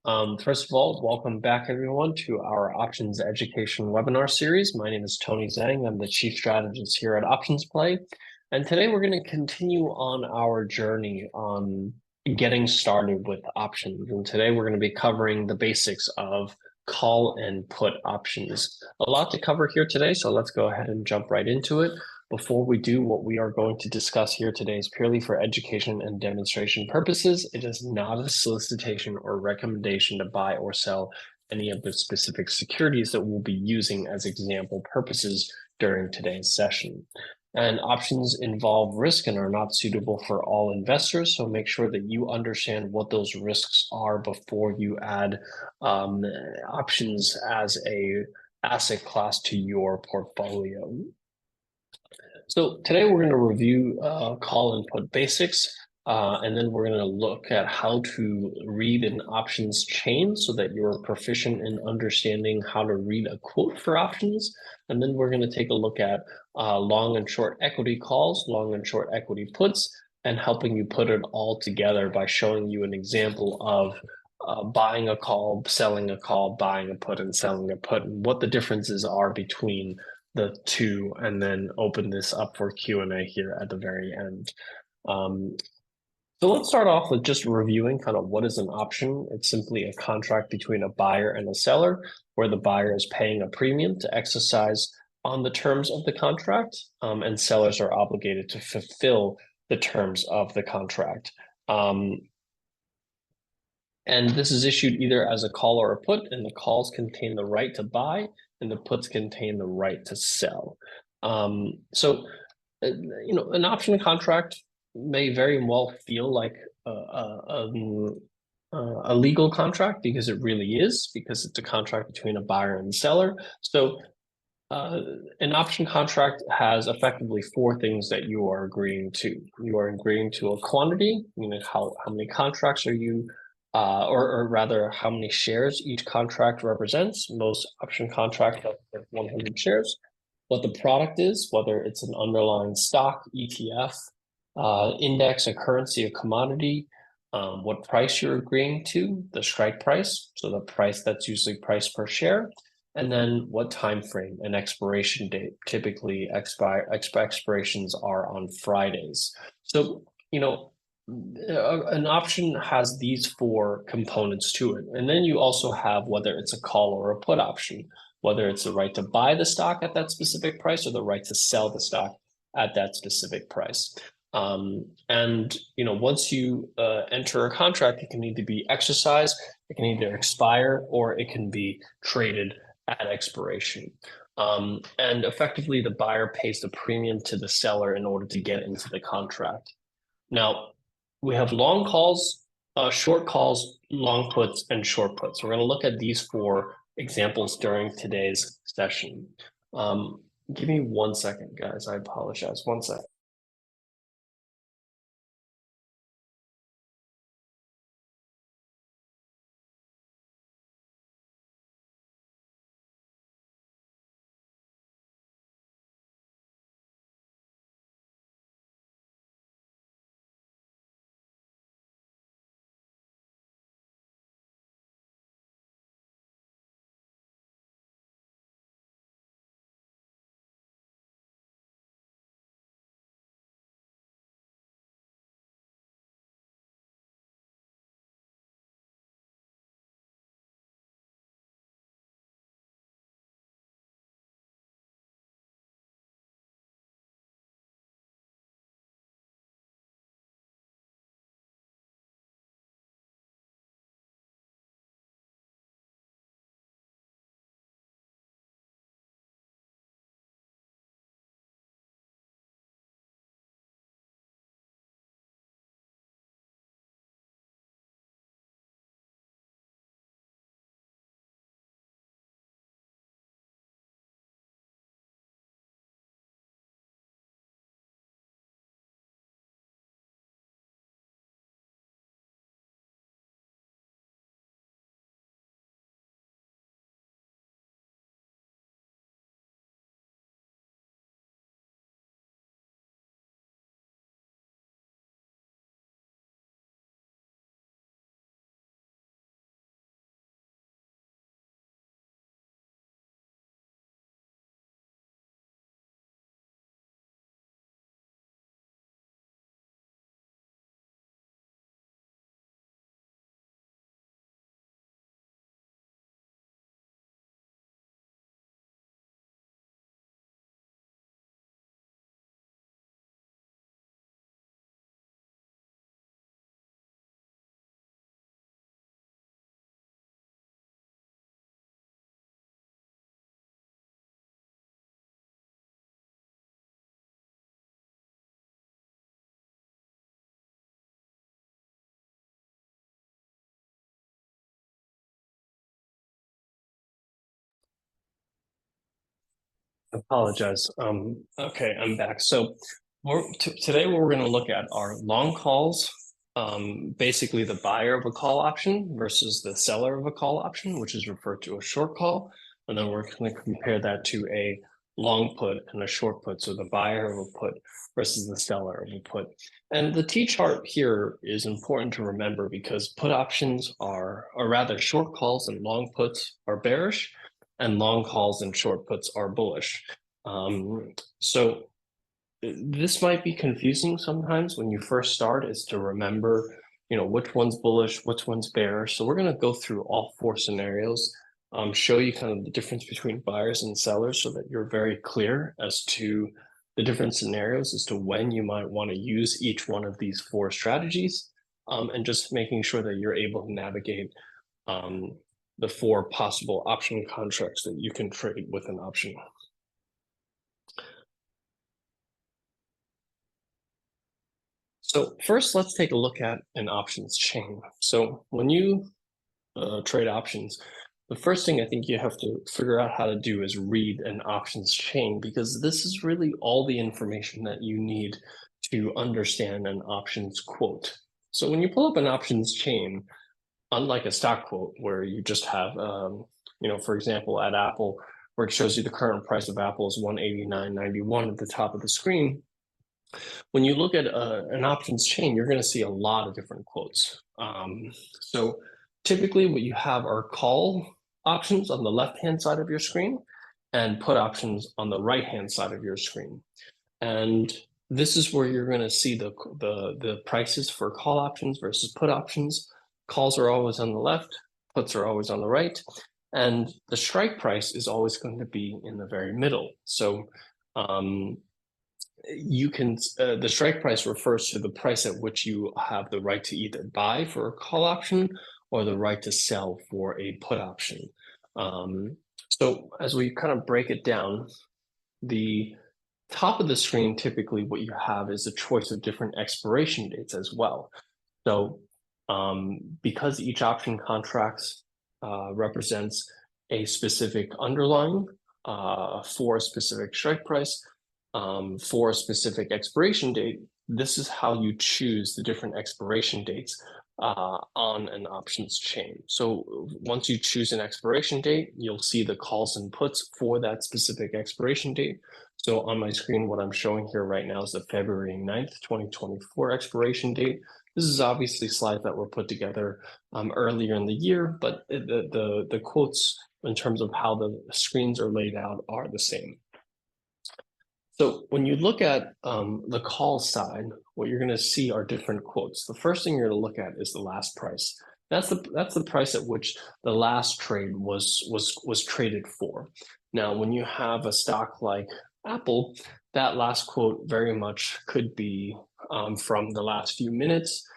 First of all, welcome back everyone to our options education webinar series. My name is Tony Zhang. I'm the chief strategist here at Options Play. And today we're going to continue on our journey on getting started with options. And today we're going to be covering the basics of call and put options. A lot to cover here today, so let's go ahead and jump right into it. Before we do, what we are going to discuss here today is purely for education and demonstration purposes. It is not a solicitation or recommendation to buy or sell any of the specific securities that we'll be using as example purposes during today's session. And options involve risk and are not suitable for all investors. So make sure that you understand what those risks are before you add options as a asset class to your portfolio. So today we're going to review call and put basics, and then we're going to look at how to read an options chain so that you're proficient in understanding how to read a quote for options. And then we're going to take a look at long and short equity calls, long and short equity puts, and helping you put it all together by showing you an example of buying a call, selling a call, buying a put, and selling a put, and what the differences are between the two, and then open this up for Q&A here at the very end. So let's start off with just reviewing kind of what is an option. It's simply a contract between a buyer and a seller where the buyer is paying a premium to exercise on the terms of the contract, and sellers are obligated to fulfill the terms of the contract. And this is issued either as a call or a put, and the calls contain the right to buy, and the puts contain the right to sell. An option contract may very well feel like a legal contract because it really is, because it's a contract between a buyer and seller. So an option contract has effectively four things that you are agreeing to. You are agreeing to a quantity, meaning how many contracts are you or rather how many shares each contract represents. Most option contracts have 100 shares. What the product is, whether it's an underlying stock, ETF, index, a currency, a commodity, what price you're agreeing to, the strike price, so the price that's usually price per share, and then what time frame and expiration date. Typically, expirations are on Fridays. So, an option has these four components to it. And then you also have whether it's a call or a put option, whether it's the right to buy the stock at that specific price or the right to sell the stock at that specific price. Once you enter a contract, it can either be exercised, it can either expire, or it can be traded at expiration. And effectively, the buyer pays the premium to the seller in order to get into the contract. Now, we have long calls, short calls, long puts, and short puts. We're going to look at these four examples during today's session. Give me 1 second, guys. I apologize. 1 second. Apologize. Okay, I'm back. So today what we're going to look at are long calls, basically the buyer of a call option versus the seller of a call option, which is referred to as short call. And then we're going to compare that to a long put and a short put. So the buyer of a put versus the seller of a put. And the T chart here is important to remember because put options or rather short calls and long puts are bearish, and long calls and short puts are bullish. So this might be confusing sometimes when you first start, is to remember, which one's bullish, which one's bearish. So we're going to go through all four scenarios, show you kind of the difference between buyers and sellers so that you're very clear as to the different scenarios as to when you might want to use each one of these four strategies, and just making sure that you're able to navigate the four possible option contracts that you can trade with an option. So first, let's take a look at an options chain. So when you trade options, the first thing I think you have to figure out how to do is read an options chain, because this is really all the information that you need to understand an options quote. So when you pull up an options chain, unlike a stock quote where you just have, for example, at Apple, where it shows you the current price of Apple is 189.91 at the top of the screen. When you look at an options chain, you're going to see a lot of different quotes. So typically what you have are call options on the left-hand side of your screen and put options on the right-hand side of your screen. And this is where you're going to see the prices for call options versus put options. Calls are always on the left, puts are always on the right, and the strike price is always going to be in the very middle. So you can the strike price refers to the price at which you have the right to either buy for a call option or the right to sell for a put option. So as we kind of break it down, the top of the screen, typically what you have is a choice of different expiration dates as well. So because each option contract represents a specific underlying for a specific strike price, for a specific expiration date, this is how you choose the different expiration dates on an options chain. So once you choose an expiration date, you'll see the calls and puts for that specific expiration date. So on my screen, what I'm showing here right now is the February 9th, 2024 expiration date. This is obviously slides that were put together earlier in the year, but the quotes in terms of how the screens are laid out are the same. So when you look at the call side, what you're going to see are different quotes. The first thing you're going to look at is the last price. That's the price at which the last trade was traded for. Now, when you have a stock like Apple, that last quote very much could be from the last few minutes,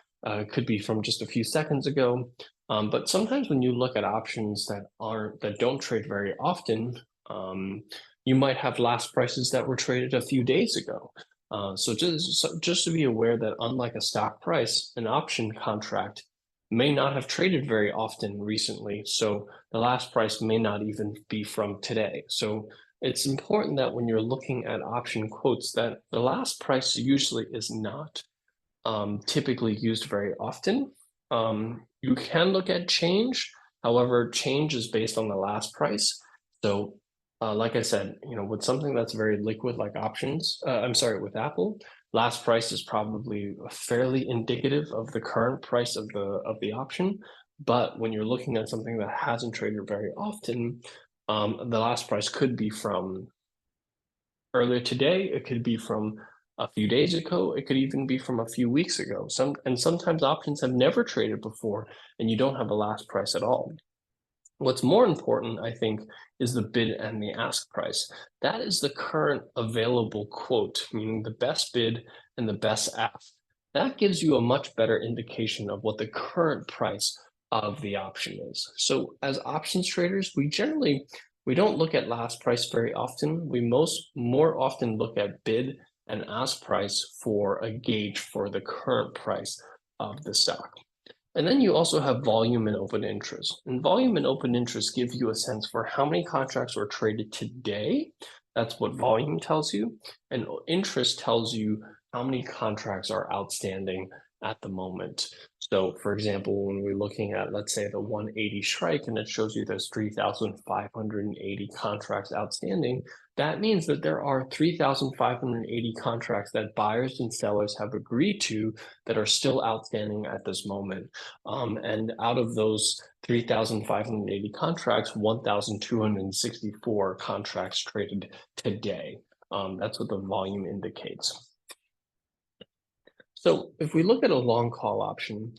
could be from just a few seconds ago. But sometimes when you look at options that don't trade very often, you might have last prices that were traded a few days ago. So just to be aware that unlike a stock price, an option contract may not have traded very often recently. So the last price may not even be from today. So it's important that when you're looking at option quotes that the last price usually is not typically used very often. You can look at change. However, change is based on the last price. So like I said, with something that's very liquid like options, with Apple, last price is probably fairly indicative of the current price of the option. But when you're looking at something that hasn't traded very often, the last price could be from earlier today, it could be from a few days ago, it could even be from a few weeks ago. Sometimes options have never traded before, and you don't have a last price at all. What's more important, I think, is the bid and the ask price. That is the current available quote, meaning the best bid and the best ask. That gives you a much better indication of what the current price of the option is. So as options traders, we don't look at last price very often. We more often look at bid and ask price for a gauge for the current price of the stock. And then you also have volume and open interest. And volume and open interest give you a sense for how many contracts were traded today That's what volume tells you. And interest tells you how many contracts are outstanding at the moment. So for example, when we're looking at, let's say, the 180 strike, and it shows you there's 3,580 contracts outstanding, that means that there are 3,580 contracts that buyers and sellers have agreed to that are still outstanding at this moment. And out of those 3,580 contracts, 1,264 contracts traded today. That's what the volume indicates. So if we look at a long call option,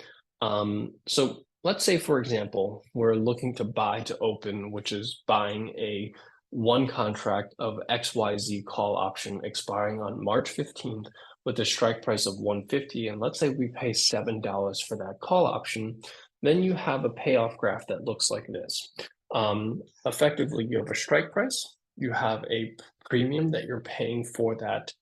so let's say, for example, we're looking to buy to open, which is buying a one contract of XYZ call option expiring on March 15th with a strike price of 150. And let's say we pay $7 for that call option. Then you have a payoff graph that looks like this. Effectively, you have a strike price, you have a premium that you're paying for that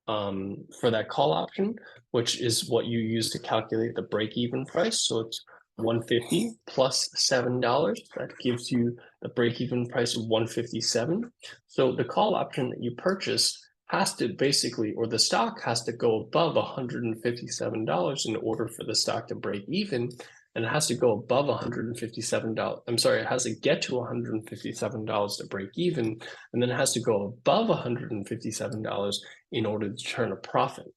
call option, which is what you use to calculate the break-even price. So it's 150 plus $7. That gives you the break-even price of 157. So the call option that you purchase has to basically, or the stock has to go above $157 in order for the stock to break even. And it has to go above $157. I'm sorry, it has to get to $157 to break even. And then it has to go above $157 in order to turn a profit.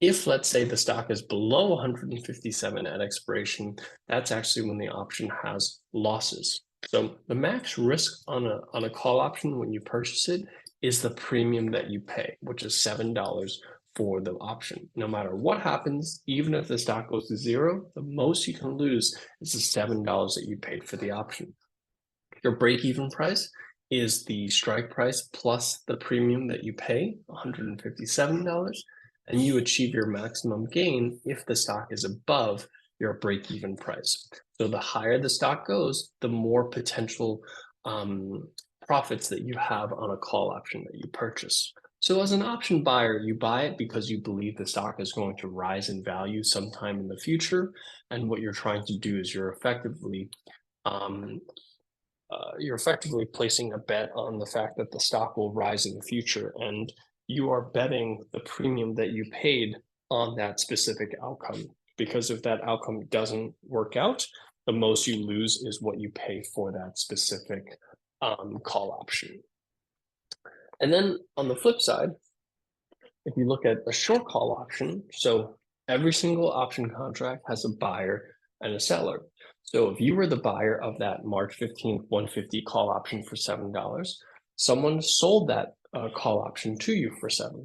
If, let's say, the stock is below 157 at expiration, that's actually when the option has losses. So the max risk on a call option when you purchase it is the premium that you pay, which is $7 for the option. No matter what happens, even if the stock goes to zero, the most you can lose is the $7 that you paid for the option. Your break-even price is the strike price plus the premium that you pay, $157, and you achieve your maximum gain if the stock is above your break-even price. So the higher the stock goes, the more potential profits that you have on a call option that you purchase. So as an option buyer, you buy it because you believe the stock is going to rise in value sometime in the future. And what you're trying to do is you're effectively placing a bet on the fact that the stock will rise in the future. And you are betting the premium that you paid on that specific outcome. Because if that outcome doesn't work out, the most you lose is what you pay for that specific call option. And then on the flip side, if you look at a short call option, so every single option contract has a buyer and a seller. So if you were the buyer of that March 15th 150 call option for $7, someone sold that call option to you for $7.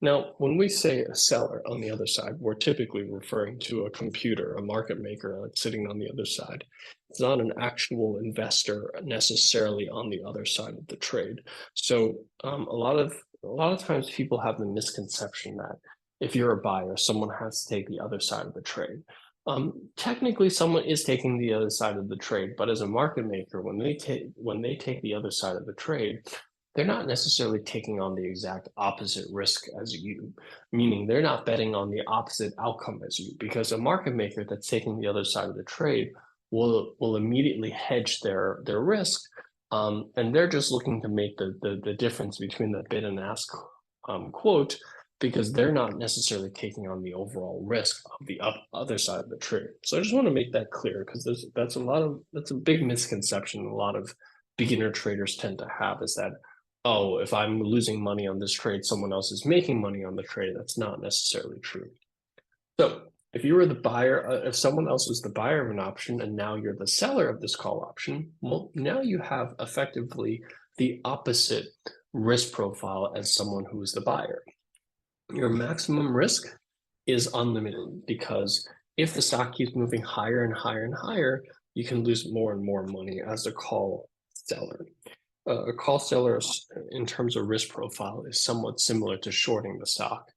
Now, when we say a seller on the other side, we're typically referring to a computer, a market maker that's sitting on the other side. It's not an actual investor necessarily on the other side of the trade. So a lot of times people have the misconception that if you're a buyer, someone has to take the other side of the trade. Technically, someone is taking the other side of the trade, but as a market maker, when they take the other side of the trade, they're not necessarily taking on the exact opposite risk as you, meaning they're not betting on the opposite outcome as you, because a market maker that's taking the other side of the trade will immediately hedge their risk, and they're just looking to make the difference between the bid and ask quote, because they're not necessarily taking on the overall risk of the other side of the trade. So I just want to make that clear, because that's a big misconception a lot of beginner traders tend to have, is that, oh, if I'm losing money on this trade, someone else is making money on the trade. That's not necessarily true. So if you were the buyer, if someone else was the buyer of an option and now you're the seller of this call option, well, now you have effectively the opposite risk profile as someone who is the buyer. Your maximum risk is unlimited, because if the stock keeps moving higher and higher and higher, you can lose more and more money as a call seller. A call seller, in terms of risk profile, is somewhat similar to shorting the stock.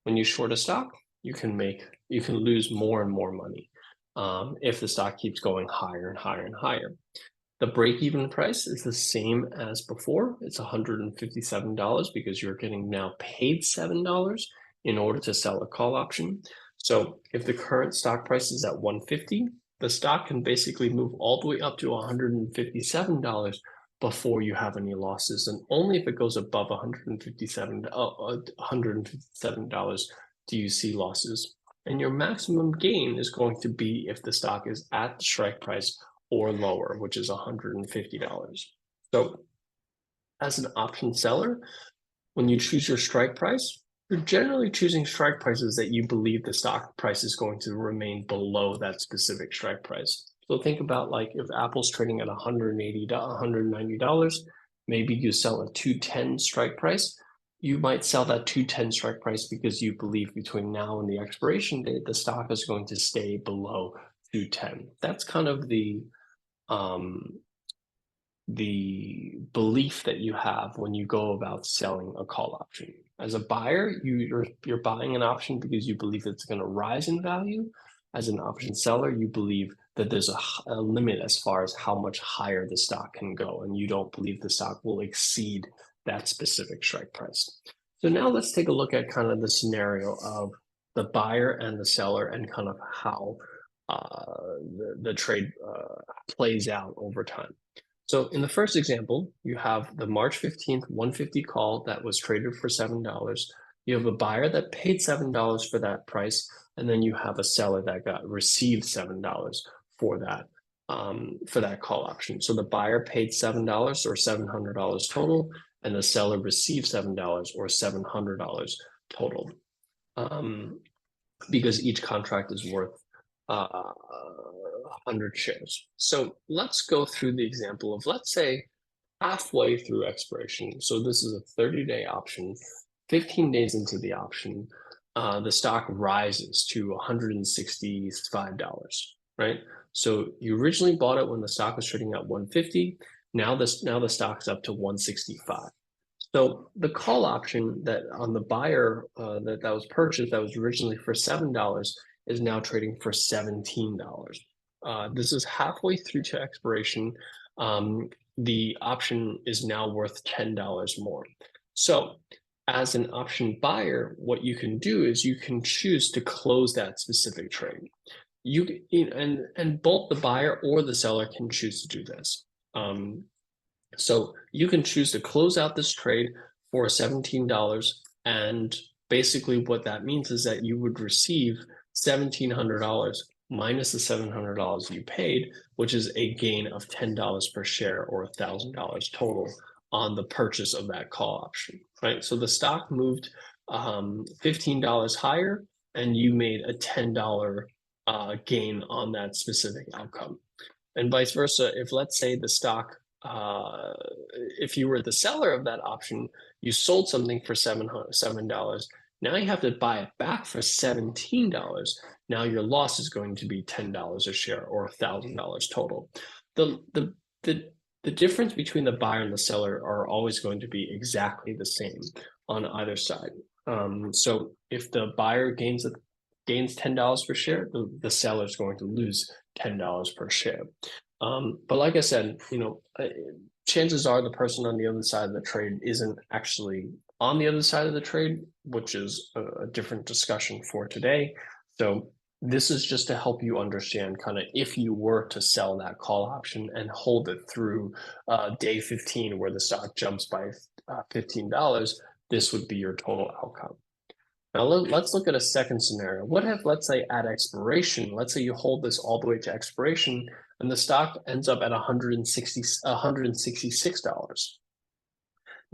When you short a stock, you can lose more and more money if the stock keeps going higher and higher and higher. The break-even price is the same as before. It's $157 because you're getting now paid $7 in order to sell a call option. So if the current stock price is at 150, the stock can basically move all the way up to $157 before you have any losses, and only if it goes above $157 do you see losses. And your maximum gain is going to be if the stock is at the strike price or lower, which is $150. So as an option seller, when you choose your strike price, you're generally choosing strike prices that you believe the stock price is going to remain below that specific strike price. So think about like if Apple's trading at $180, $190, maybe you sell a 210 strike price. You might sell that 210 strike price because you believe between now and the expiration date, the stock is going to stay below 210. That's kind of the belief that you have when you go about selling a call option. As a buyer, you're buying an option because you believe it's going to rise in value. As an option seller, you believe that there's a limit as far as how much higher the stock can go, and you don't believe the stock will exceed that specific strike price. So now let's take a look at kind of the scenario of the buyer and the seller and kind of how the trade plays out over time. So in the first example, you have the March 15th 150 call that was traded for $7. You have a buyer that paid $7 for that price, and then you have a seller that received $7 for that call option. So the buyer paid $7 or $700 total, and the seller received $7 or $700 total, because each contract is worth 100 shares. So let's go through the example of, let's say, halfway through expiration. So this is a 30-day option. 15 days into the option, the stock rises to $165, right? So you originally bought it when the stock was trading at 150. Now the stock's up to 165. So the call option that on the buyer that was purchased, that was originally for $7, is now trading for $17. This is halfway through to expiration. The option is now worth $10 more. So as an option buyer, what you can do is you can choose to close that specific trade. And both the buyer or the seller can choose to do this. So you can choose to close out this trade for $17, and basically what that means is that you would receive $1,700 minus the $700 you paid, which is a gain of $10 per share or $1,000 total on the purchase of that call option, right? So the stock moved $15 higher, and you made a $10 gain on that specific outcome. And vice versa, if let's say the stock, if you were the seller of that option, you sold something for $7. Now you have to buy it back for $17. Now your loss is going to be $10 a share or $1,000 total. The difference between the buyer and the seller are always going to be exactly the same on either side. So if the buyer gains $10 per share, the seller is going to lose $10 per share. But like I said, chances are the person on the other side of the trade isn't actually on the other side of the trade, which is a different discussion for today. So this is just to help you understand kind of if you were to sell that call option and hold it through day 15 where the stock jumps by $15, this would be your total outcome. Now let's look at a second scenario. What if, let's say at expiration, let's say you hold this all the way to expiration and the stock ends up at $166.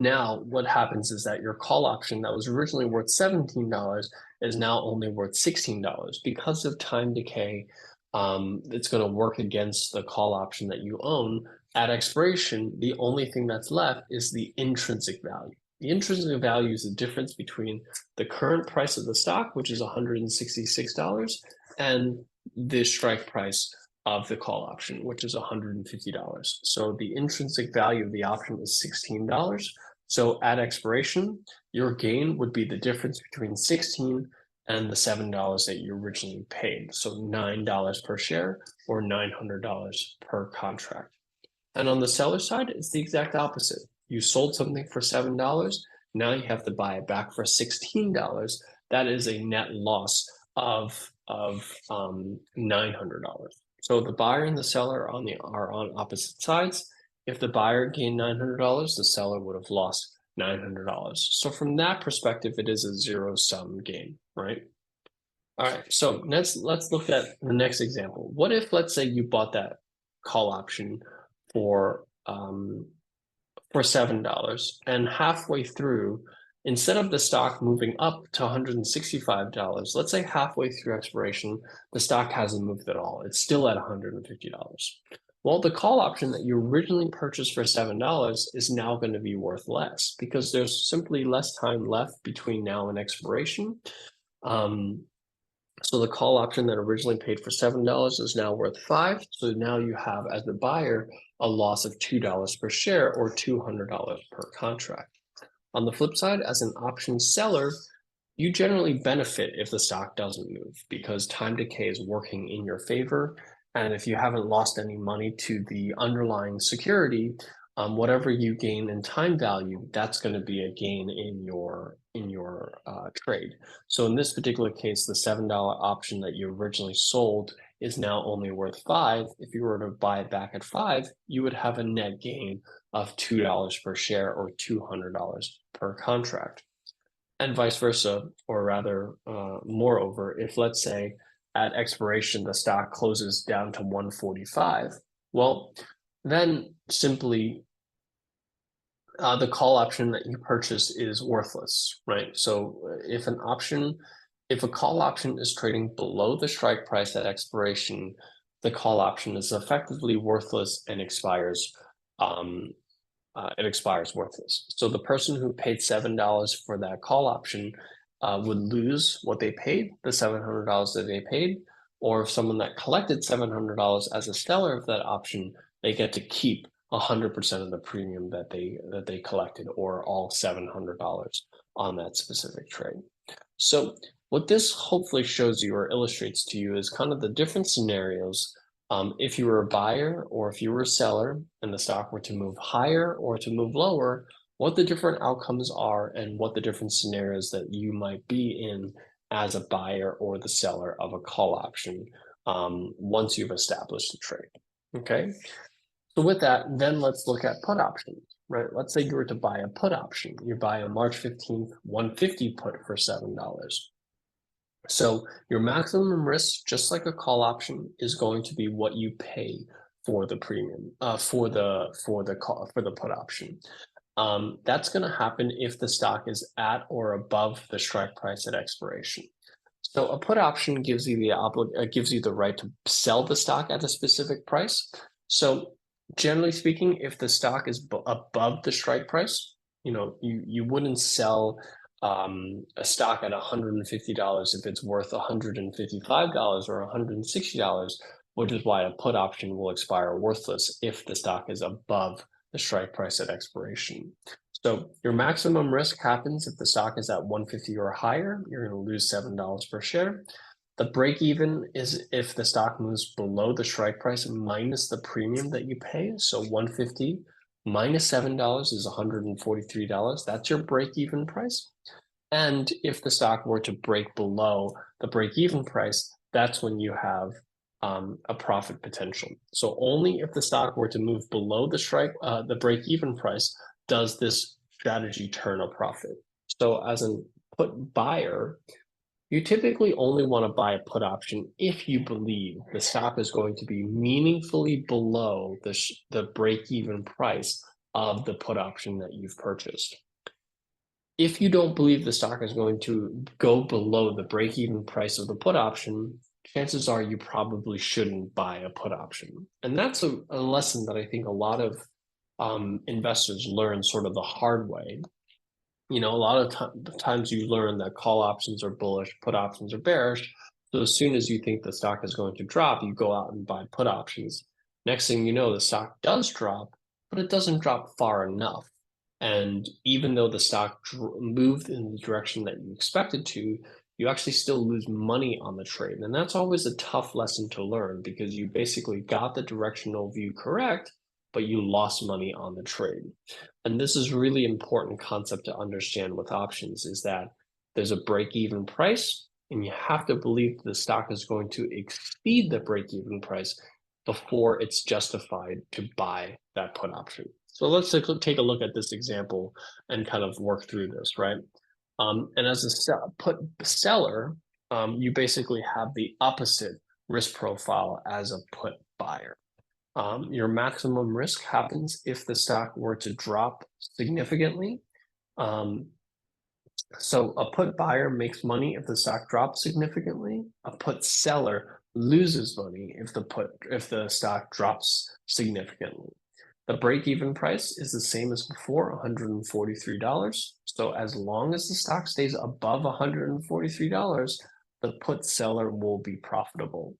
Now, what happens is that your call option that was originally worth $17 is now only worth $16. Because of time decay, it's going to work against the call option that you own. At expiration, the only thing that's left is the intrinsic value. The intrinsic value is the difference between the current price of the stock, which is $166, and the strike price of the call option, which is $150. So the intrinsic value of the option is $16. So at expiration, your gain would be the difference between 16 and the $7 that you originally paid. So $9 per share or $900 per contract. And on the seller side, it's the exact opposite. You sold something for $7. Now you have to buy it back for $16. That is a net loss of $900. So the buyer and the seller are on opposite sides. If the buyer gained $900, the seller would have lost $900. So from that perspective, it is a zero-sum game, right? All right, so let's look at the next example. What if, let's say, you bought that call option for $7, and halfway through, instead of the stock moving up to $165, let's say halfway through expiration, the stock hasn't moved at all. It's still at $150. Well, the call option that you originally purchased for $7 is now going to be worth less because there's simply less time left between now and expiration. So the call option that originally paid for $7 is now worth $5. So now you have, as the buyer, a loss of $2 per share or $200 per contract. On the flip side, as an option seller, you generally benefit if the stock doesn't move because time decay is working in your favor. And if you haven't lost any money to the underlying security, whatever you gain in time value, that's going to be a gain in your trade. So in this particular case, the $7 option that you originally sold is now only worth $5. If you were to buy it back at $5, you would have a net gain of $2 per share or $200 per contract. And vice versa, or rather, moreover, if let's say at expiration the stock closes down to 145, well, then simply the call option that you purchased is worthless, right? So if a call option is trading below the strike price at expiration, the call option is effectively worthless and expires. It expires worthless. So the person who paid $7 for that call option would lose what they paid, the $700 that they paid, or if someone that collected $700 as a seller of that option, they get to keep 100% of the premium that they collected, or all $700 on that specific trade. So what this hopefully shows you or illustrates to you is kind of the different scenarios if you were a buyer or if you were a seller and the stock were to move higher or to move lower, what the different outcomes are and what the different scenarios that you might be in as a buyer or the seller of a call option once you've established the trade. Okay. So with that, then let's look at put options, right? Let's say you were to buy a put option. You buy a March 15th 150 put for $7. So your maximum risk, just like a call option, is going to be what you pay for the premium, for the put option. That's going to happen if the stock is at or above the strike price at expiration. So a put option gives you the right to sell the stock at a specific price. So generally speaking, if the stock is above the strike price, you wouldn't sell a stock at $150 if it's worth $155 or $160, which is why a put option will expire worthless if the stock is above the strike price at expiration. So your maximum risk happens if the stock is at 150 or higher, you're going to lose $7 per share. The break even is if the stock moves below the strike price minus the premium that you pay. So 150 minus $7 is $143. That's your break even price. And if the stock were to break below the break even price, that's when you have a profit potential. So only if the stock were to move below the break even price does this strategy turn a profit. So as a put buyer, you typically only want to buy a put option if you believe the stock is going to be meaningfully below the break-even price of the put option that you've purchased. If you don't believe the stock is going to go below the break-even price of the put option, chances are you probably shouldn't buy a put option. And that's a lesson that I think a lot of investors learn sort of the hard way. A lot of times you learn that call options are bullish, put options are bearish. So as soon as you think the stock is going to drop, you go out and buy put options. Next thing you know, the stock does drop, but it doesn't drop far enough. And even though the stock moved in the direction that you expected to, you actually still lose money on the trade. And that's always a tough lesson to learn because you basically got the directional view correct, but you lost money on the trade. And this is really important concept to understand with options is that there's a break-even price and you have to believe the stock is going to exceed the break-even price before it's justified to buy that put option. So let's take a look at this example and kind of work through this, right? And as a put seller, you basically have the opposite risk profile as a put buyer. Your maximum risk happens if the stock were to drop significantly. So a put buyer makes money if the stock drops significantly. A put seller loses money if the stock drops significantly. The break-even price is the same as before, $143. So as long as the stock stays above $143, the put seller will be profitable.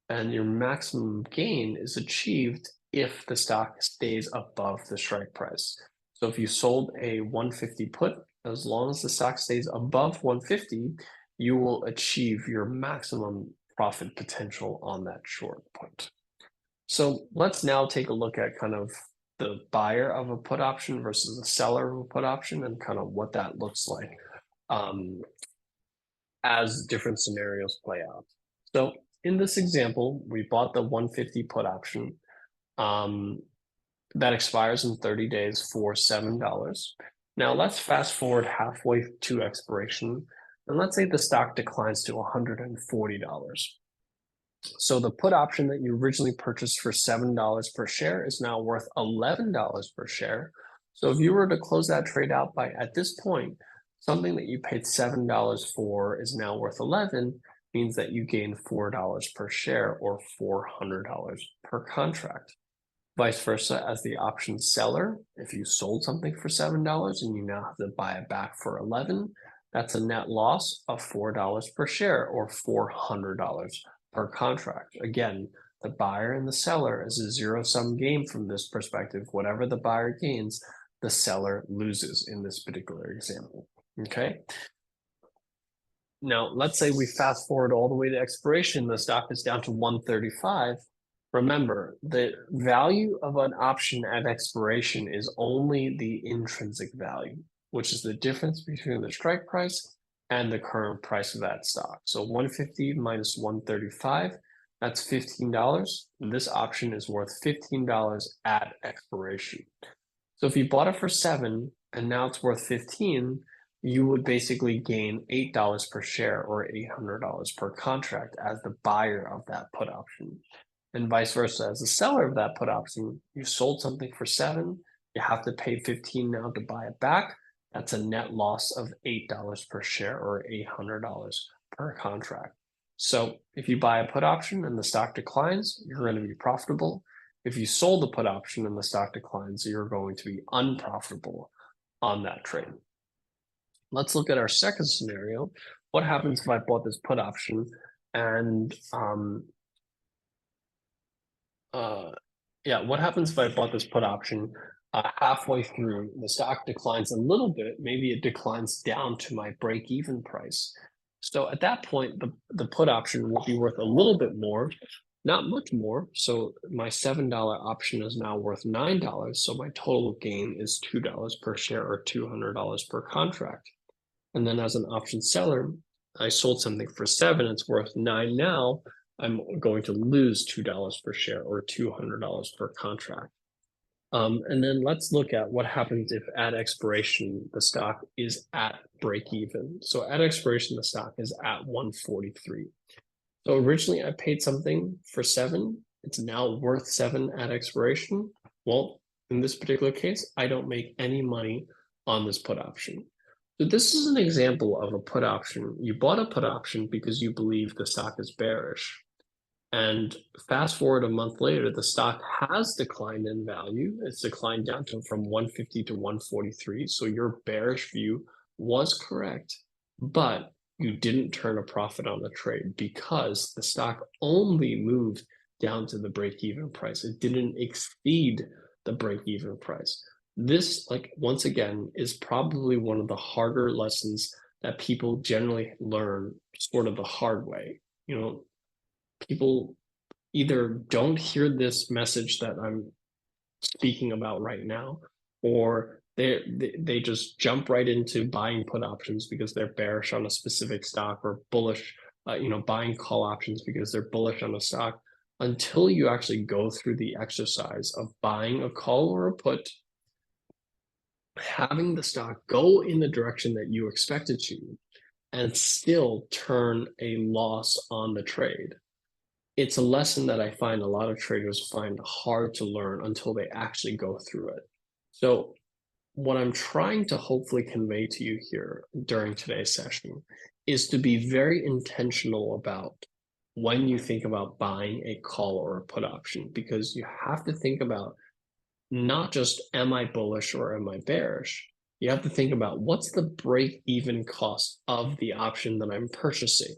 And your maximum gain is achieved if the stock stays above the strike price. So if you sold a 150 put, as long as the stock stays above 150, you will achieve your maximum profit potential on that short put. So let's now take a look at kind of the buyer of a put option versus the seller of a put option and kind of what that looks like as different scenarios play out. So in this example, we bought the 150 put option that expires in 30 days for $7. Now let's fast forward halfway to expiration, and let's say the stock declines to $140. So the put option that you originally purchased for $7 per share is now worth $11 per share. So if you were to close that trade out by, at this point, something that you paid $7 for is now worth 11, means that you gain $4 per share or $400 per contract. Vice versa, as the option seller, if you sold something for $7 and you now have to buy it back for 11, that's a net loss of $4 per share or $400 per contract. Again, the buyer and the seller is a zero-sum game from this perspective. Whatever the buyer gains, the seller loses in this particular example. Okay. Now, let's say we fast forward all the way to expiration, the stock is down to 135. Remember, the value of an option at expiration is only the intrinsic value, which is the difference between the strike price and the current price of that stock. So 150 minus 135, that's $15. This option is worth $15 at expiration. So if you bought it for $7 and now it's worth $15, you would basically gain $8 per share or $800 per contract as the buyer of that put option. And vice versa, as the seller of that put option, you sold something for $7, you have to pay $15 now to buy it back. That's a net loss of $8 per share or $800 per contract. So if you buy a put option and the stock declines, you're going to be profitable. If you sold the put option and the stock declines, you're going to be unprofitable on that trade. Let's look at our second scenario. What happens if I bought this put option and what happens if I bought this put option halfway through, the stock declines a little bit, maybe it declines down to my break-even price. So at that point, the put option will be worth a little bit more, not much more. So my $7 option is now worth $9. So my total gain is $2 per share or $200 per contract. And then as an option seller, I sold something for $7, it's worth $9 now. I'm going to lose $2 per share or $200 per contract. And then let's look at what happens if at expiration, the stock is at break even. So at expiration, the stock is at 143. So originally I paid something for $7. It's now worth $7 at expiration. Well, in this particular case, I don't make any money on this put option. So this is an example of a put option. You bought a put option because you believe the stock is bearish. And fast forward a month later, the stock has declined in value. It's declined down from 150 to 143. So your bearish view was correct, but you didn't turn a profit on the trade because the stock only moved down to the break-even price. It didn't exceed the break-even price. This, like, once again, is probably one of the harder lessons that people generally learn sort of the hard way. You know, people either don't hear this message that I'm speaking about right now, or they just jump right into buying put options because they're bearish on a specific stock, or bullish, buying call options because they're bullish on a stock. until you actually go through the exercise of buying a call or a put, having the stock go in the direction that you expect it to, and still turn a loss on the trade. It's a lesson that I find a lot of traders find hard to learn until they actually go through it. So what I'm trying to hopefully convey to you here during today's session is to be very intentional about when you think about buying a call or a put option, because you have to think about not just am I bullish or am I bearish? You have to think about what's the break-even cost of the option that I'm purchasing.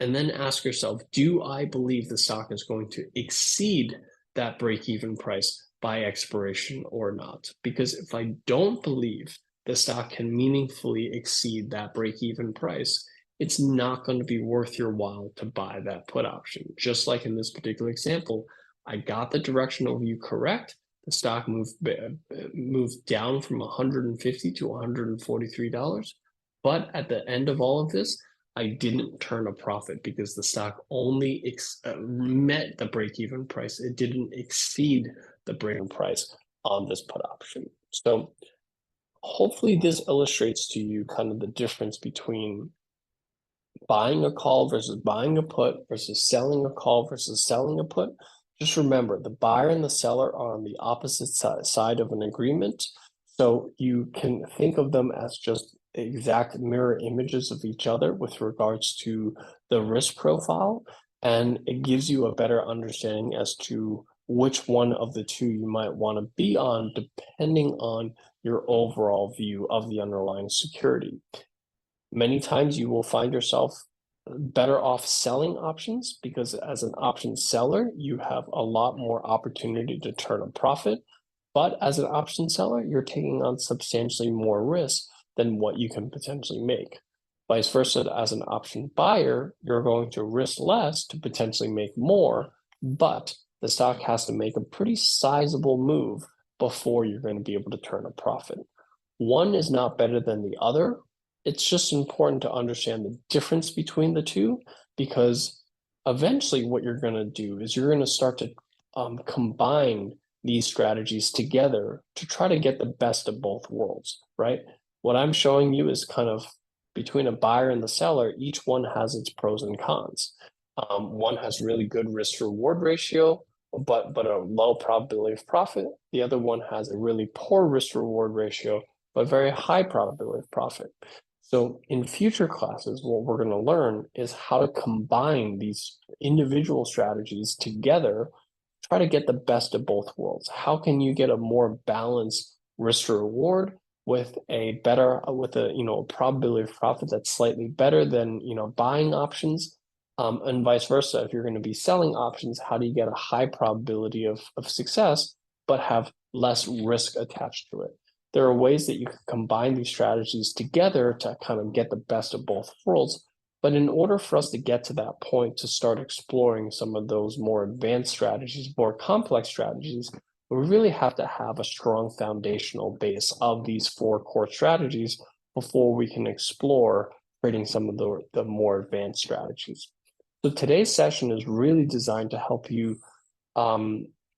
And then ask yourself, do I believe the stock is going to exceed that break-even price by expiration or not? Because if I don't believe the stock can meaningfully exceed that break-even price, it's not going to be worth your while to buy that put option. Just like in this particular example, I got the directional view correct. The stock moved down from 150 to $143. But at the end of all of this, I didn't turn a profit because the stock only met the break-even price. It didn't exceed the break-even price on this put option. So hopefully this illustrates to you kind of the difference between buying a call versus buying a put versus selling a call versus selling a put. Just remember, the buyer and the seller are on the opposite side of an agreement. So you can think of them as just exact mirror images of each other with regards to the risk profile. And it gives you a better understanding as to which one of the two you might want to be on, depending on your overall view of the underlying security. Many times you will find yourself better off selling options because as an option seller, you have a lot more opportunity to turn a profit. But as an option seller, you're taking on substantially more risk than what you can potentially make. Vice versa, as an option buyer, you're going to risk less to potentially make more, but the stock has to make a pretty sizable move before you're going to be able to turn a profit. One is not better than the other. It's just important to understand the difference between the two, because eventually what you're going to do is you're going to start to combine these strategies together to try to get the best of both worlds, right? What I'm showing you is kind of between a buyer and the seller, each one has its pros and cons. One has really good risk reward ratio, but a low probability of profit. The other one has a really poor risk reward ratio, but very high probability of profit. So in future classes, what we're going to learn is how to combine these individual strategies together, try to get the best of both worlds. How can you get a more balanced risk reward with a probability of profit that's slightly better than buying options, and vice versa. If you're going to be selling options, how do you get a high probability of success but have less risk attached to it? There are ways that you can combine these strategies together to kind of get the best of both worlds. But in order for us to get to that point, to start exploring some of those more advanced strategies, more complex strategies, we really have to have a strong foundational base of these four core strategies before we can explore creating some of the more advanced strategies. So today's session is really designed to help you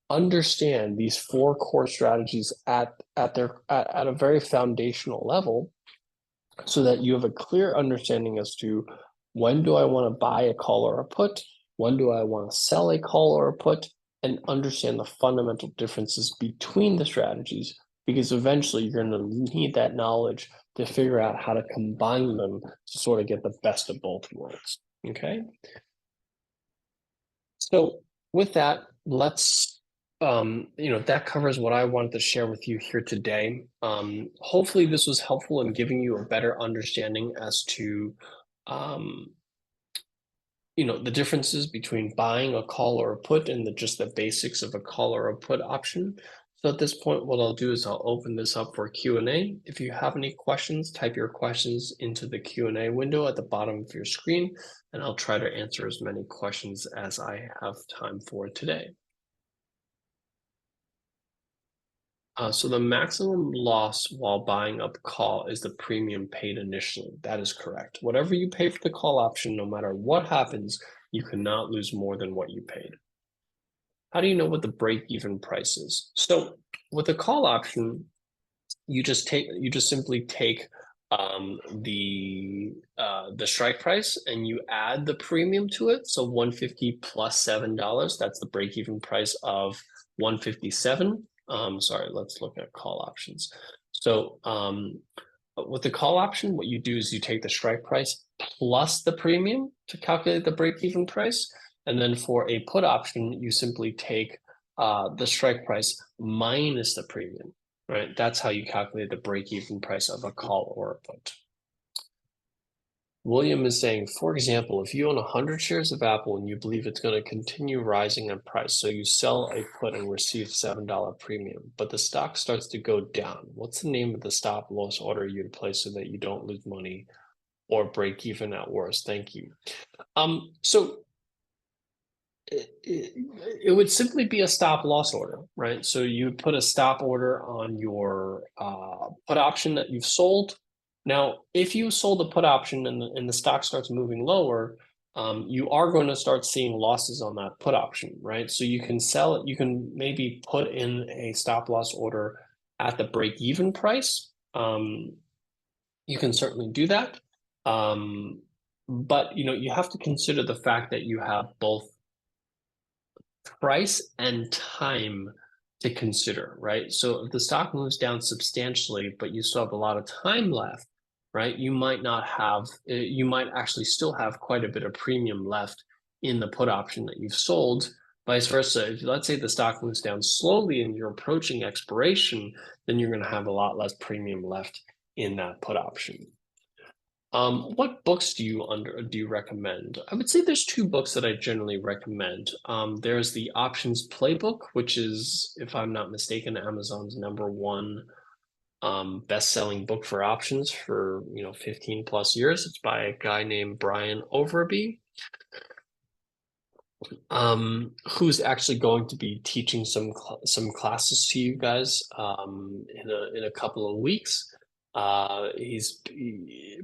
understand these four core strategies at a very foundational level, so that you have a clear understanding as to when do I want to buy a call or a put, when do I want to sell a call or a put, and understand the fundamental differences between the strategies, because eventually you're going to need that knowledge to figure out how to combine them to sort of get the best of both worlds. Okay. So with that, let's that covers what I wanted to share with you here today. Hopefully this was helpful in giving you a better understanding as to the differences between buying a call or a put and just the basics of a call or a put option. So at this point, what I'll do is I'll open this up for Q&A. If you have any questions, type your questions into the Q&A window at the bottom of your screen, and I'll try to answer as many questions as I have time for today. So the maximum loss while buying up call is the premium paid initially. That is correct. Whatever you pay for the call option, no matter what happens, you cannot lose more than what you paid. How do you know what the break-even price is? So with a call option, you just simply take the strike price and you add the premium to it. So 150 plus $7. That's the break-even price of 157. Sorry, let's look at call options. So with the call option, what you do is you take the strike price plus the premium to calculate the break-even price. And then for a put option, you simply take the strike price minus the premium, right? That's how you calculate the break-even price of a call or a put. William is saying, for example, if you own 100 shares of Apple and you believe it's going to continue rising in price, so you sell a put and receive $7 premium, but the stock starts to go down, what's the name of the stop loss order you'd place so that you don't lose money or break even at worst? Thank you. So it would simply be a stop loss order, right? So you put a stop order on your put option that you've sold. Now, if you sold the put option and the stock starts moving lower, you are going to start seeing losses on that put option, right? So you can sell it, you can maybe put in a stop loss order at the break-even price. You can certainly do that. But you have to consider the fact that you have both price and time to consider, right? So if the stock moves down substantially, but you still have a lot of time left, right? You might not have, you might actually still have quite a bit of premium left in the put option that you've sold. Vice versa, if let's say the stock moves down slowly and you're approaching expiration, then you're going to have a lot less premium left in that put option. What books do you recommend? I would say there's two books that I generally recommend. There's the Options Playbook, which is, if I'm not mistaken, Amazon's #1 best-selling book for options for 15 plus years. It's by a guy named Brian Overby, who's actually going to be teaching some classes to you guys in a couple of weeks.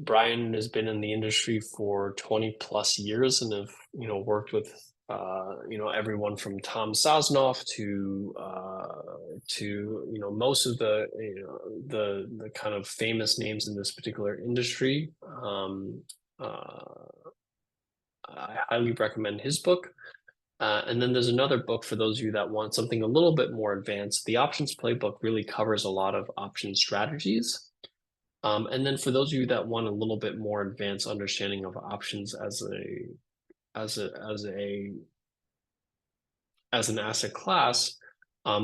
Brian has been in the industry for 20 plus years and have worked with everyone from Tom Sosnoff to most of the kind of famous names in this particular industry. I highly recommend his book. And then there's another book for those of you that want something a little bit more advanced. The Options Playbook really covers a lot of option strategies. And then for those of you that want a little bit more advanced understanding of options as an asset class,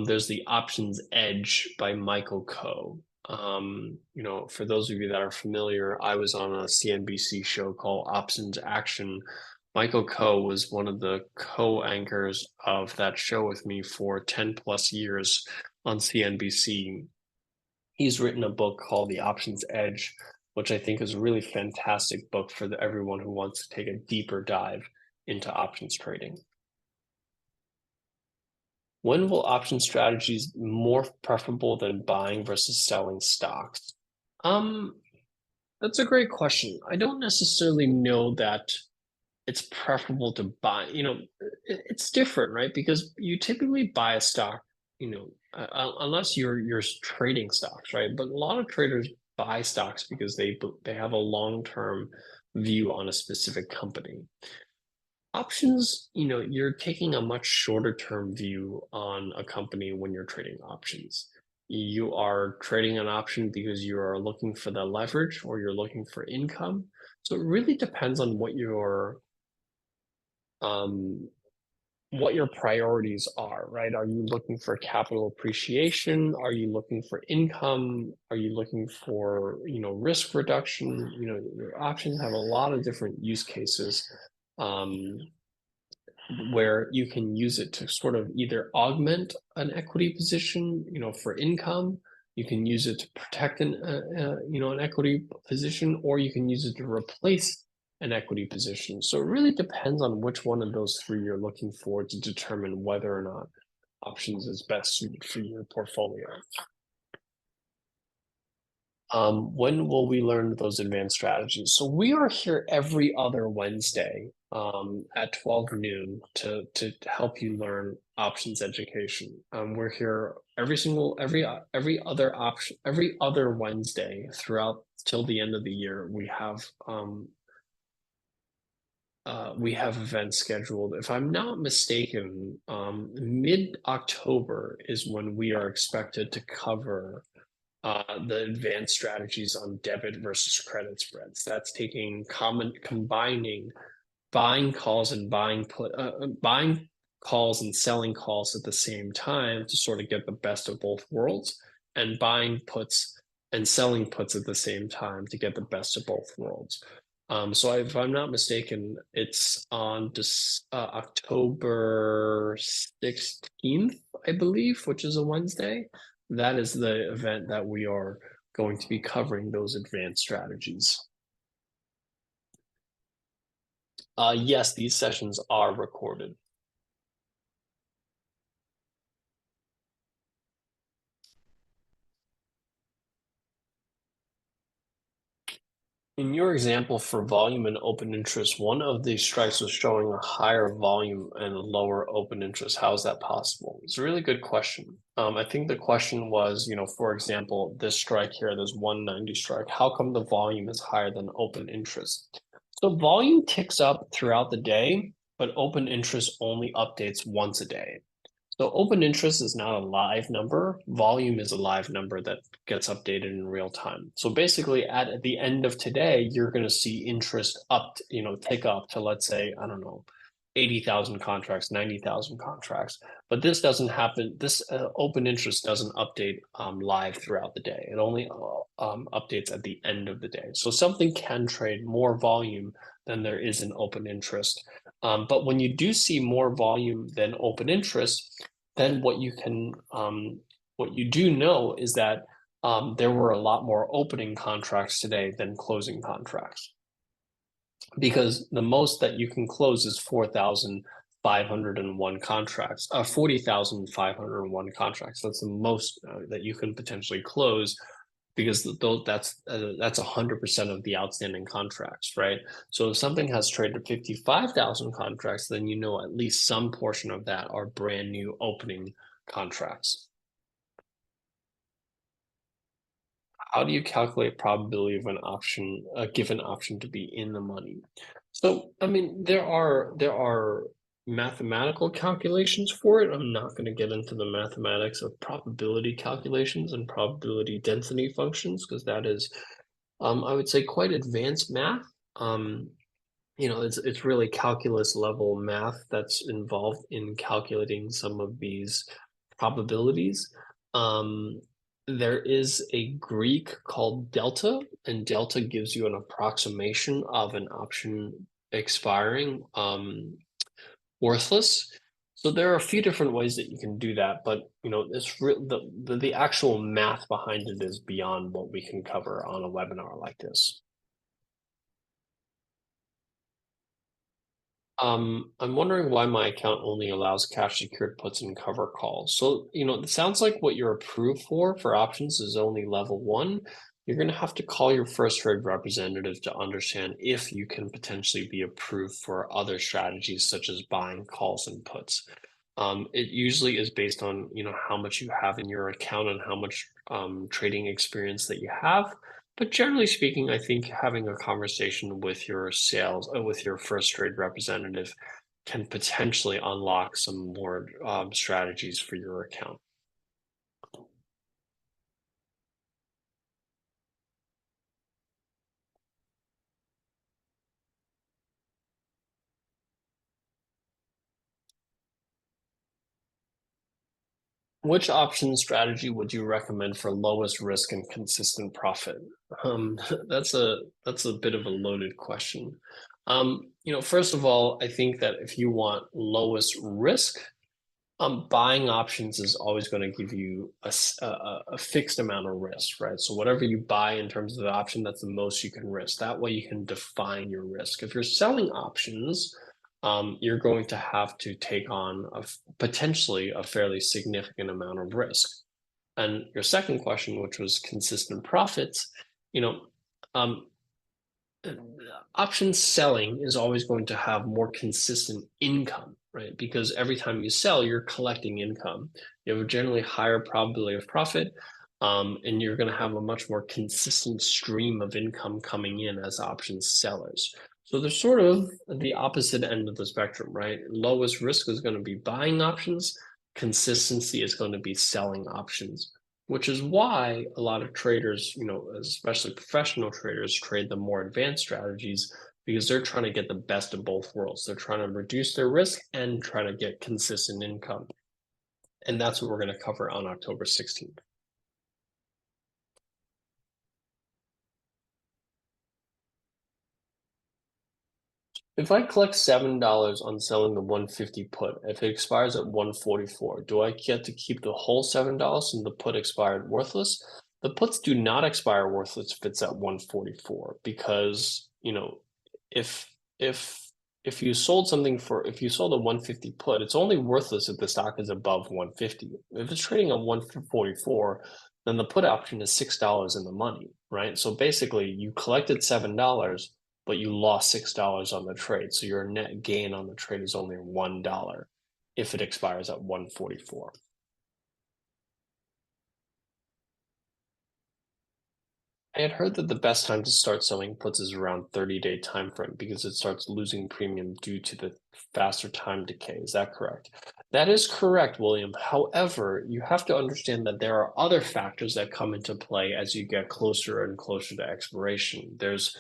there's the Options Edge by Michael Coe. For those of you that are familiar, I was on a CNBC show called Options Action. Michael Coe was one of the co-anchors of that show with me for 10 plus years on CNBC. He's written a book called The Options Edge, which I think is a really fantastic book for everyone who wants to take a deeper dive into options trading. When will option strategies more preferable than buying versus selling stocks? That's a great question. I don't necessarily know that it's preferable to buy. It's different, right? Because you typically buy a stock, unless you're trading stocks, right? But a lot of traders buy stocks because they have a long-term view on a specific company. Options, you're taking a much shorter term view on a company when you're trading options. You are trading an option because you are looking for the leverage or you're looking for income. So it really depends on what your priorities are, right? Are you looking for capital appreciation? Are you looking for income? Are you looking for, risk reduction? Your options have a lot of different use cases where you can use it to sort of either augment an equity position, for income. You can use it to protect an equity position, or you can use it to replace an equity position. So it really depends on which one of those three you're looking for to determine whether or not options is best suited for your portfolio. When will we learn those advanced strategies? So we are here every other Wednesday at 12 noon to help you learn options education. We're here every other Wednesday throughout till the end of the year. We have events scheduled. If I'm not mistaken, mid-October is when we are expected to cover the advanced strategies on debit versus credit spreads. That's combining buying calls and buying calls and selling calls at the same time to sort of get the best of both worlds, and buying puts and selling puts at the same time to get the best of both worlds. So if I'm not mistaken, it's on October 16th, I believe, which is a Wednesday. That is the event that we are going to be covering those advanced strategies. Yes, these sessions are recorded. In your example for volume and open interest, one of the strikes was showing a higher volume and a lower open interest. How is that possible? It's a really good question. I think the question was, for example, this strike here, this 190 strike, how come the volume is higher than open interest? So volume ticks up throughout the day, but open interest only updates once a day. So open interest is not a live number. Volume is a live number that gets updated in real time. So basically at the end of today, you're going to see interest tick up to, let's say, I don't know, 80,000 contracts, 90,000 contracts. But this doesn't happen. This open interest doesn't update live throughout the day. It only updates at the end of the day. So something can trade more volume than there is in open interest. But when you do see more volume than open interest, then what you do know is that there were a lot more opening contracts today than closing contracts, because the most that you can close is 4,501 contracts, 40,501 contracts. That's the most that you can potentially close, because that's 100% of the outstanding contracts, right? So if something has traded 55,000 contracts, then at least some portion of that are brand new opening contracts. How do you calculate probability of a given option to be in the money? So, I mean, there are mathematical calculations for it. I'm not going to get into the mathematics of probability calculations and probability density functions, because that is, I would say, quite advanced math. It's really calculus level math that's involved in calculating some of these probabilities. Um, there is a Greek called delta, and delta gives you an approximation of an option expiring worthless. So there are a few different ways that you can do that, but the actual math behind it is beyond what we can cover on a webinar like this. I'm wondering why my account only allows cash secured puts and cover calls. So, it sounds like what you're approved for options is only level one. You're going to have to call your first trade representative to understand if you can potentially be approved for other strategies such as buying calls and puts. It usually is based on, how much you have in your account and how much trading experience that you have. But generally speaking, I think having a conversation with your with your first trade representative can potentially unlock some more strategies for your account. Which option strategy would you recommend for lowest risk and consistent profit? Um, that's a bit of a loaded question. First of all, I think that if you want lowest risk, buying options is always going to give you a fixed amount of risk, right? So whatever you buy in terms of the option, that's the most you can risk. That way you can define your risk. If you're selling options, you're going to have to take on potentially a fairly significant amount of risk. And your second question, which was consistent profits, you know, option selling is always going to have more consistent income, right? Because every time you sell, you're collecting income. You have a generally higher probability of profit, and you're going to have a much more consistent stream of income coming in as option sellers. So they're sort of the opposite end of the spectrum, right? Lowest risk is going to be buying options. Consistency is going to be selling options, which is why a lot of traders, especially professional traders, trade the more advanced strategies because they're trying to get the best of both worlds. They're trying to reduce their risk and try to get consistent income. And that's what we're going to cover on October 16th. If I collect $7 on selling the 150 put, if it expires at 144, do I get to keep the whole $7 and the put expired worthless? The puts do not expire worthless if it's at 144 because, if if if you sold something if you sold a 150 put, it's only worthless if the stock is above 150. If it's trading at 144, then the put option is $6 in the money, right? So basically you collected $7, but you lost $6 on the trade. So your net gain on the trade is only $1 if it expires at 144. I had heard that the best time to start selling puts is around 30-day time frame because it starts losing premium due to the faster time decay. Is that correct? That is correct, William. However, you have to understand that there are other factors that come into play as you get closer and closer to expiration. There's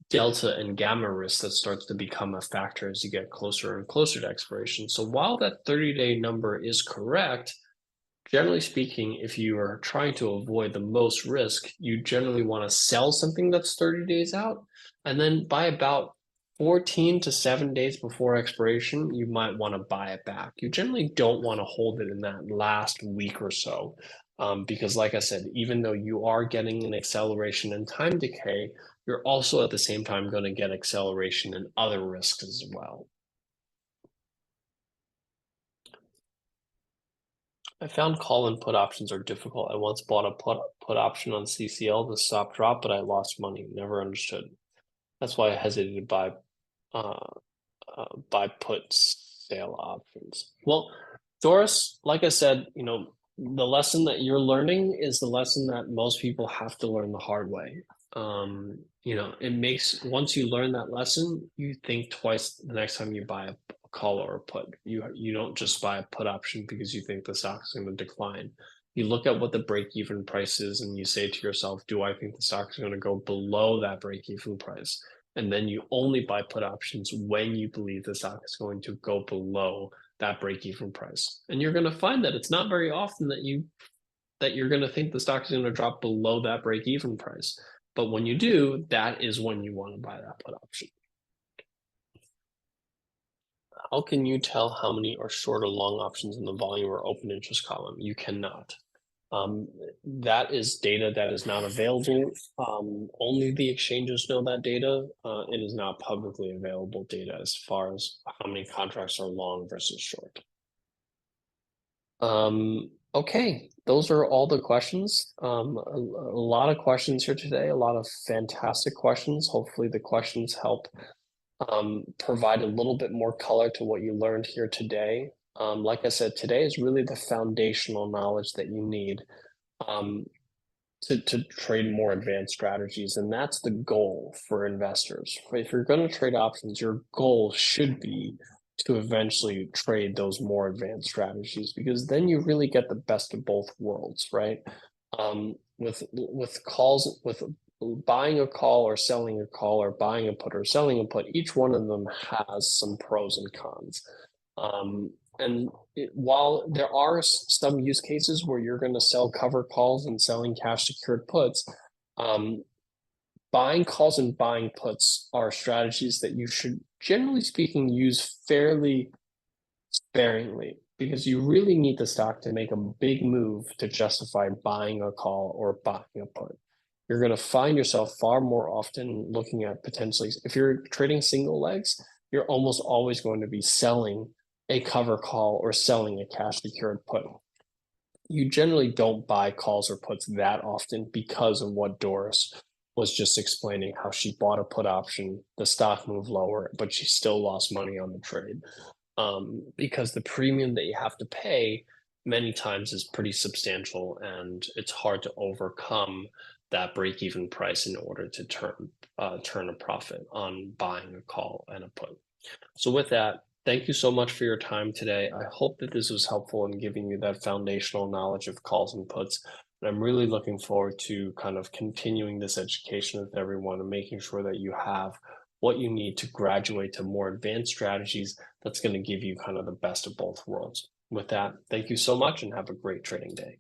delta and gamma risk that starts to become a factor as you get closer and closer to expiration. So while that 30-day number is correct, generally speaking, if you are trying to avoid the most risk, you generally want to sell something that's 30 days out. And then by about 14 to 7 days before expiration, you might want to buy it back. You generally don't want to hold it in that last week or so. Because like I said, even though you are getting an acceleration in time decay, you're also at the same time going to get acceleration in other risks as well. I found call and put options are difficult. I once bought a put option on CCL to stop drop, but I lost money. Never understood. That's why I hesitated uh, buy put sale options. Well, Doris, like I said, the lesson that you're learning is the lesson that most people have to learn the hard way. It makes once you learn that lesson, you think twice the next time you buy a call or a put. You don't just buy a put option because you think the stock is going to decline. You look at what the break-even price is and you say to yourself, do I think the stock is going to go below that break-even price? And then you only buy put options when you believe the stock is going to go below that break-even price. And you're going to find that it's not very often that you're going to think the stock is going to drop below that break-even price. But when you do, that is when you want to buy that put option. How can you tell how many are short or long options in the volume or open interest column? You cannot. That is data that is not available. Only the exchanges know that data. It is not publicly available data as far as how many contracts are long versus short. Okay, those are all the questions. A lot of questions here today, a lot of fantastic questions. Hopefully the questions help provide a little bit more color to what you learned here today. Like I said, today is really the foundational knowledge that you need to trade more advanced strategies. And that's the goal for investors. If you're going to trade options, your goal should be to eventually trade those more advanced strategies because then you really get the best of both worlds, right? With calls, with buying a call or selling a call or buying a put or selling a put, each one of them has some pros and cons. While there are some use cases where you're going to sell cover calls and selling cash secured puts, buying calls and buying puts are strategies that you should, generally speaking, use fairly sparingly because you really need the stock to make a big move to justify buying a call or buying a put. You're going to find yourself far more often looking at potentially, if you're trading single legs, you're almost always going to be selling a cover call or selling a cash secured put. you generally don't buy calls or puts that often because of what Doris was just explaining, how she bought a put option, the stock moved lower, but she still lost money on the trade. Because the premium that you have to pay many times is pretty substantial, and it's hard to overcome that break-even price in order to turn a profit on buying a call and a put. So with that, thank you so much for your time today. I hope that this was helpful in giving you that foundational knowledge of calls and puts. And I'm really looking forward to kind of continuing this education with everyone and making sure that you have what you need to graduate to more advanced strategies that's going to give you kind of the best of both worlds. With that, thank you so much and have a great trading day.